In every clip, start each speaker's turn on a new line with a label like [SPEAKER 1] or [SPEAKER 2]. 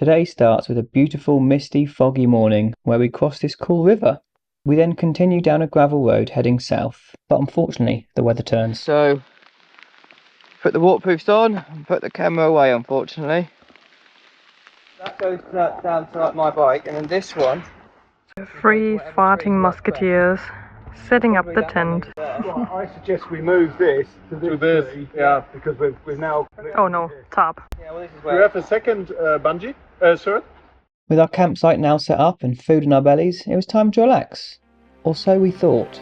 [SPEAKER 1] Today starts with a beautiful, misty, foggy morning where we cross this cool river. We then continue down a gravel road heading south, but unfortunately the weather turns. So, put the waterproofs on and put the camera away, unfortunately. That goes down to like my bike, and then this one.
[SPEAKER 2] 3 farting musketeers setting up the tent.
[SPEAKER 3] Well, I suggest we move this to this tree, yeah, because we've now...
[SPEAKER 2] Oh no, top.
[SPEAKER 3] Yeah, well, this is where... We have a second bungee, sir.
[SPEAKER 1] With our campsite now set up and food in our bellies, it was time to relax. Or so we thought.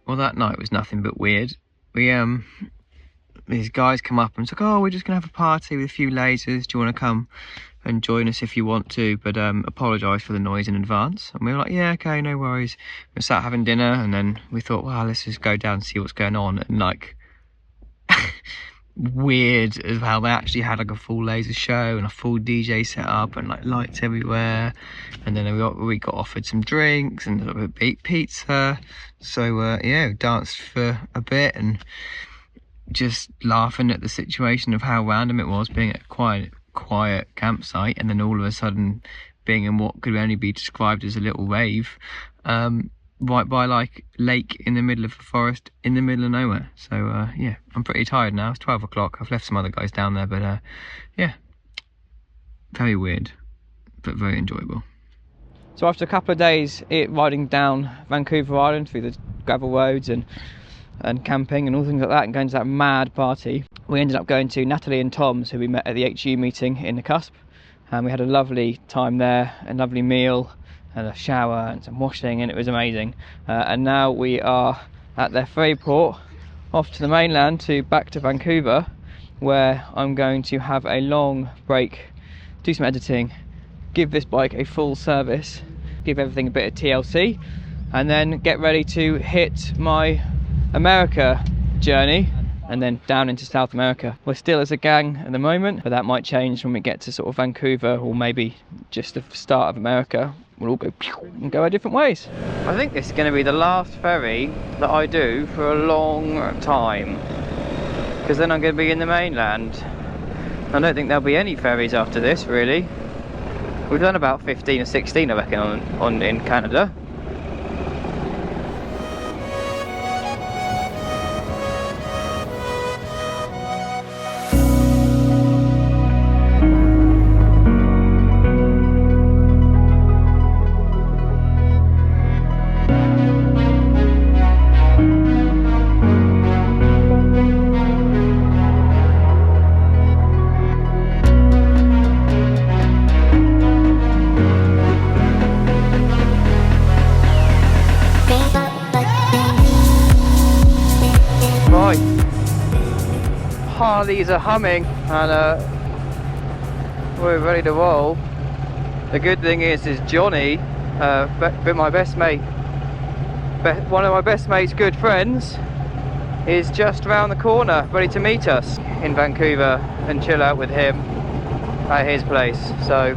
[SPEAKER 1] Well, that night was nothing but weird. These guys come up and it's like, oh, we're just gonna have a party with a few lasers. Do you want to come and join us if you want to? But apologise for the noise in advance. And we were like, yeah, okay, no worries. We sat having dinner, and then we thought, well, let's just go down and see what's going on. And like, weird as how they actually had like a full laser show and a full DJ set up and like lights everywhere. And then we got offered some drinks and a little bit of pizza. So yeah, we danced for a bit and just laughing at the situation of how random it was being at a quiet campsite, and then all of a sudden being in what could only be described as a little rave, right by like lake in the middle of the forest in the middle of nowhere. So yeah, I'm pretty tired now. It's 12 o'clock. I've left some other guys down there, but yeah, very weird but very enjoyable. So after a couple of days riding down Vancouver Island through the gravel roads and camping and all things like that, and going to that mad party, we ended up going to Natalie and Tom's, who we met at the HU meeting in the Cusp, and we had a lovely time there, a lovely meal and a shower and some washing, and it was amazing. And now we are at their ferry port off to the mainland back to Vancouver, where I'm going to have a long break, do some editing, give this bike a full service, give everything a bit of TLC, and then get ready to hit my America journey and then down into South America. We're still as a gang at the moment, but that might change when we get to sort of Vancouver, or maybe just the start of America. We'll all go and go our different ways. I think this is going to be the last ferry that I do for a long time, because then I'm going to be in the mainland. I don't think there'll be any ferries after this, really. We've done about 15 or 16, I reckon, in Canada. Right, Harleys are humming and we're ready to roll. The good thing is Johnny, my best mate, one of my best mate's good friends, is just around the corner, ready to meet us in Vancouver and chill out with him at his place. So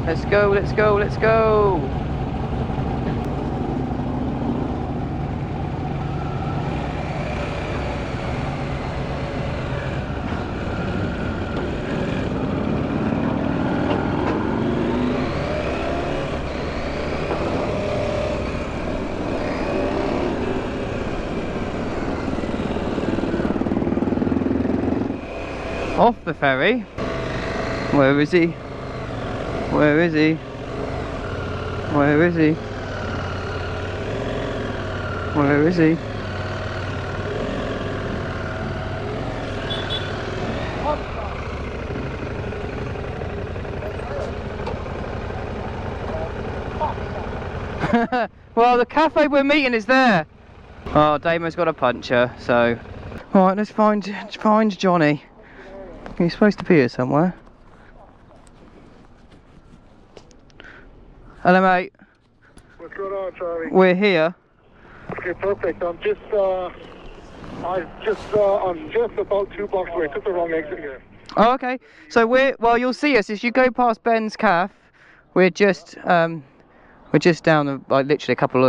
[SPEAKER 1] let's go, let's go, let's go. Off the ferry. Where is he? Where is he? Where is he? Where is he? Well, the cafe we're meeting is there. Oh, Damian's got a puncher, so. Alright, let's find Johnny. He's supposed to be here somewhere. Hello, mate.
[SPEAKER 3] What's going on, Charlie?
[SPEAKER 1] We're here.
[SPEAKER 3] Okay, perfect. I'm just about 2 blocks away. Took the wrong exit here.
[SPEAKER 1] Oh, okay. So well, you'll see us as you go past Ben's Cafe. We're just down like literally a couple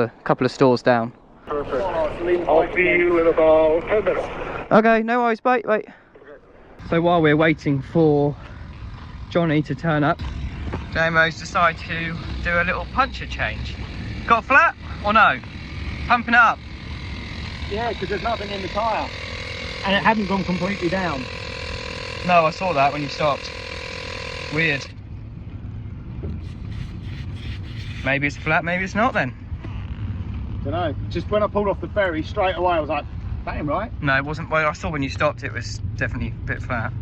[SPEAKER 1] of stores down.
[SPEAKER 3] Perfect. I'll see you in about 10 minutes.
[SPEAKER 1] Okay, no worries. Bye. Bye. So while we're waiting for Johnny to turn up, Damo's decided to do a little puncture change. Got a flat or no? Pumping it up.
[SPEAKER 4] Yeah, because there's nothing in the tyre and it hadn't gone completely down.
[SPEAKER 1] No, I saw that when you stopped. Weird. Maybe it's flat, maybe it's not then.
[SPEAKER 4] Don't know. Just when I pulled off the ferry, straight away I was like, that ain't right.
[SPEAKER 1] No, it wasn't. Well, I saw when you stopped it was definitely a bit flat.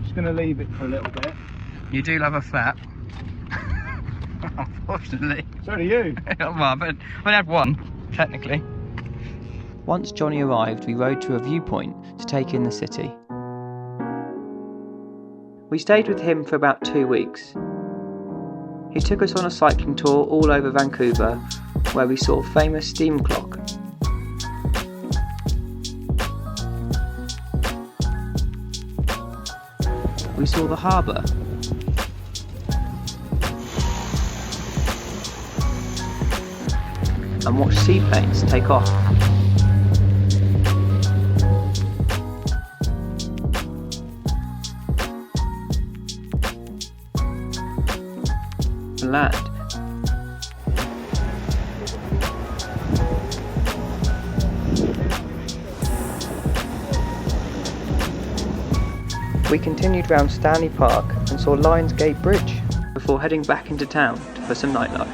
[SPEAKER 4] Just going to leave it for a little bit.
[SPEAKER 1] You do love a flat. Unfortunately.
[SPEAKER 4] So do you.
[SPEAKER 1] Well, but I had one, technically. Once Johnny arrived, we rode to a viewpoint to take in the city. We stayed with him for about 2 weeks. He took us on a cycling tour all over Vancouver, where we saw famous steam clock. We saw the harbour. And watched seaplanes take off. Land. We continued round Stanley Park and saw Lions Gate Bridge before heading back into town for some nightlife.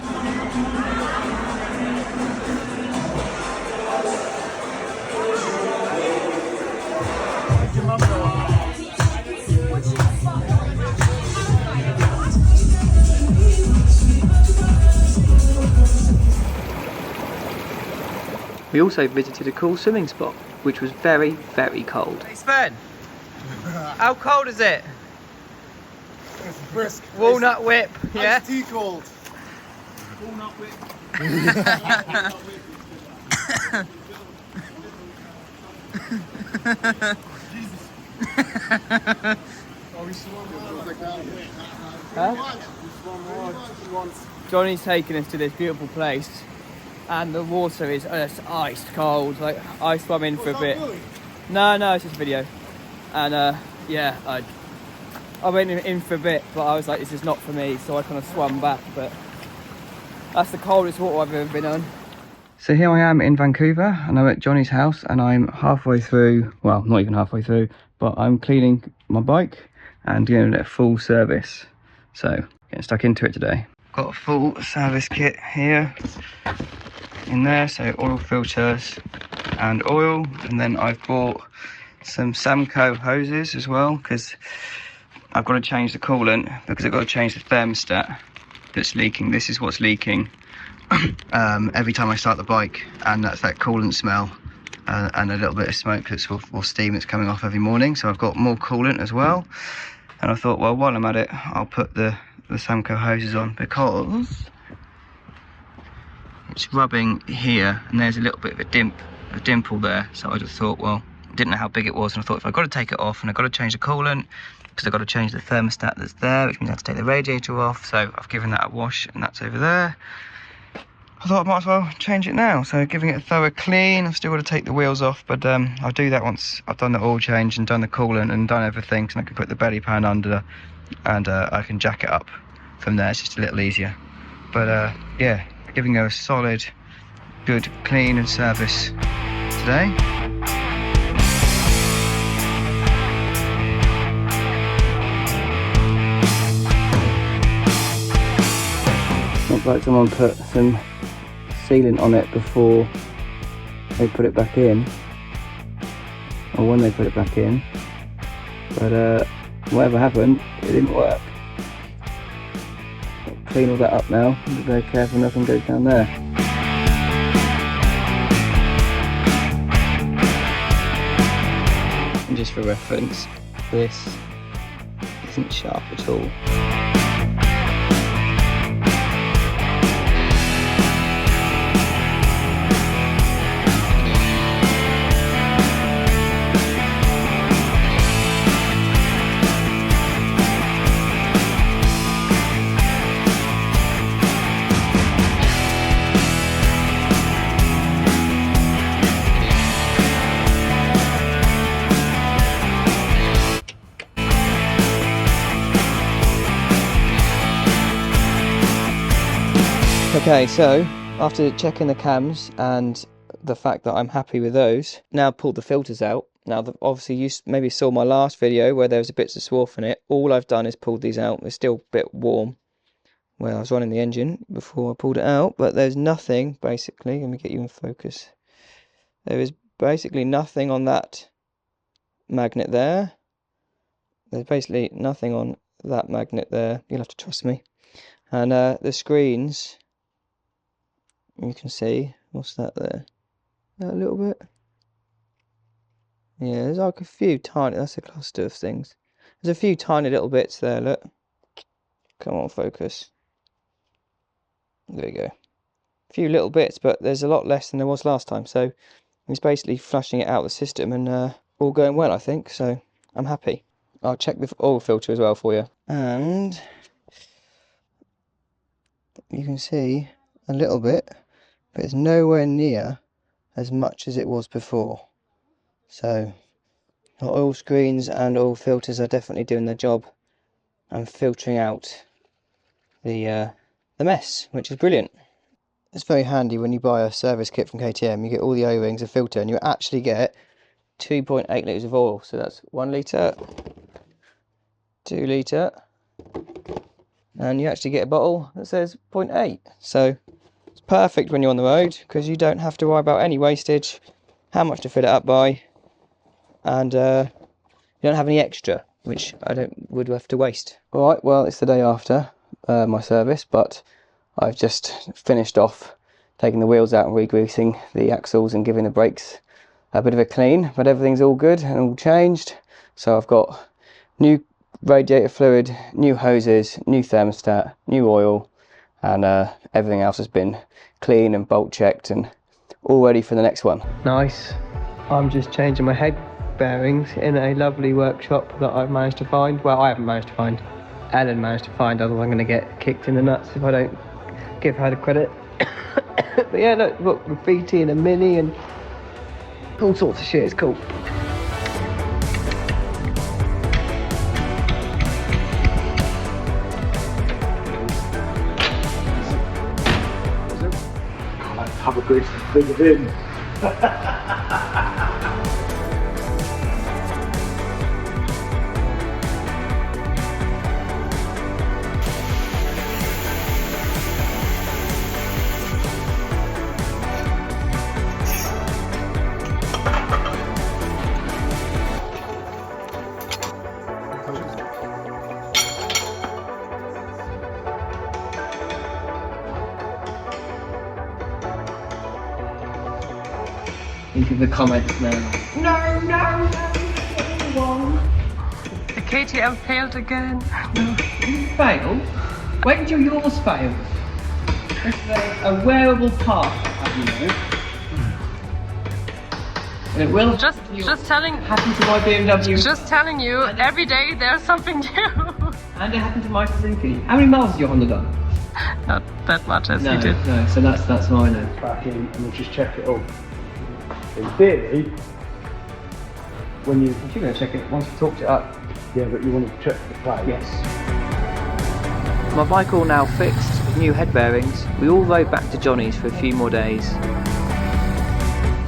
[SPEAKER 1] We also visited a cool swimming spot, which was very, very cold. Hey Sven, how cold is it?
[SPEAKER 3] It's brisk.
[SPEAKER 1] Walnut whip, yeah?
[SPEAKER 3] Iced tea cold.
[SPEAKER 4] Walnut whip.
[SPEAKER 1] Huh? Johnny's taken us to this beautiful place. And the water is ice cold. Like I swam in for a bit. No, it's just a video. And yeah, I went in for a bit, but I was like, this is not for me. So I kind of swam back. But that's the coldest water I've ever been on. So here I am in Vancouver, and I'm at Johnny's house, and I'm halfway through. Well, not even halfway through, but I'm cleaning my bike and giving it a full service. So getting stuck into it today. Got a full service kit here. In there, so oil filters and oil, and then I've bought some Samco hoses as well, because I've got to change the coolant, because I've got to change the thermostat that's leaking. This is what's leaking every time I start the bike, and that's that coolant smell and a little bit of smoke or steam that's coming off every morning. So I've got more coolant as well, and I thought, well, while I'm at it, I'll put the Samco hoses on, because it's rubbing here and there's a little bit of a dimple there. So I just thought, well, I didn't know how big it was, and I thought if I've got to take it off and I've got to change the coolant, because I've got to change the thermostat that's there, which means I have to take the radiator off. So I've given that a wash, and that's over there. I thought I might as well change it now. So giving it a thorough clean. I've still got to take the wheels off, but I'll do that once I've done the oil change and done the coolant and done everything, so I can put the belly pan under, and I can jack it up from there. It's just a little easier. But yeah, giving her a solid, good clean and service today. Looks like someone put some sealant on it before they put it back in, or when they put it back in, but whatever happened, it didn't work. Clean all that up now, be very careful nothing goes down there. And just for reference, this isn't sharp at all. Okay, so after checking the cams and the fact that I'm happy with those, now I've pulled the filters out. Now, obviously you maybe saw my last video where there was a bits of swarf in it. All I've done is pulled these out. They're still a bit warm where I was running the engine before I pulled it out, but there's nothing, basically, let me get you in focus. There is basically nothing on that magnet there. There's basically nothing on that magnet there. You'll have to trust me. And the screens, you can see, what's that there? That little bit? Yeah, there's like a few tiny, that's a cluster of things. There's a few tiny little bits there, look. Come on, focus. There you go. A few little bits, but there's a lot less than there was last time. So it's basically flushing it out of the system, and all going well, I think. So I'm happy. I'll check the oil filter as well for you. And you can see a little bit, but it's nowhere near as much as it was before. So the oil screens and oil filters are definitely doing their job and filtering out the mess, which is brilliant. It's very handy when you buy a service kit from KTM. You get all the O-rings, a filter, and you actually get 2.8 litres of oil. So that's 1 litre, 2 litre, and you actually get a bottle that says 0.8. So it's perfect when you're on the road, because you don't have to worry about any wastage, how much to fill it up by, and you don't have any extra, which I would have to waste. Alright, well, it's the day after my service, but I've just finished off taking the wheels out and re-greasing the axles and giving the brakes a bit of a clean, but everything's all good and all changed. So I've got new radiator fluid, new hoses, new thermostat, new oil, and everything else has been clean and bolt checked and all ready for the next one. Nice. I'm just changing my head bearings in a lovely workshop that I've managed to find. Well, I haven't managed to find. Ellen managed to find, otherwise I'm going to get kicked in the nuts if I don't give her the credit. But yeah, look, graffiti and a mini and all sorts of shit. It's cool.
[SPEAKER 3] Have a good big of him.
[SPEAKER 1] into the comments now. No, no, no,
[SPEAKER 2] The KTM failed again.
[SPEAKER 1] no. You fail? Wait until yours fails. This is a wearable part, as you know. And it will
[SPEAKER 2] Just telling
[SPEAKER 1] happen to my BMW.
[SPEAKER 2] Just telling you, every day there's something new.
[SPEAKER 1] And it happened to my Suzuki. How many miles has your Honda done?
[SPEAKER 2] Not that much as
[SPEAKER 1] No,
[SPEAKER 2] you did.
[SPEAKER 1] no, so that's mine then.
[SPEAKER 3] Back in and we'll just check it all. In theory, when you...
[SPEAKER 1] You're going to check it once we talked it up.
[SPEAKER 3] Yeah, but you want to check the plate.
[SPEAKER 1] Yes. My bike all now fixed, new head bearings. We all rode back to Johnny's for a few more days.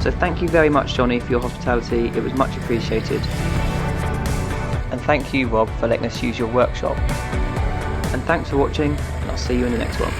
[SPEAKER 1] So thank you very much, Johnny, for your hospitality. It was much appreciated. And thank you, Rob, for letting us use your workshop. And thanks for watching, and I'll see you in the next one.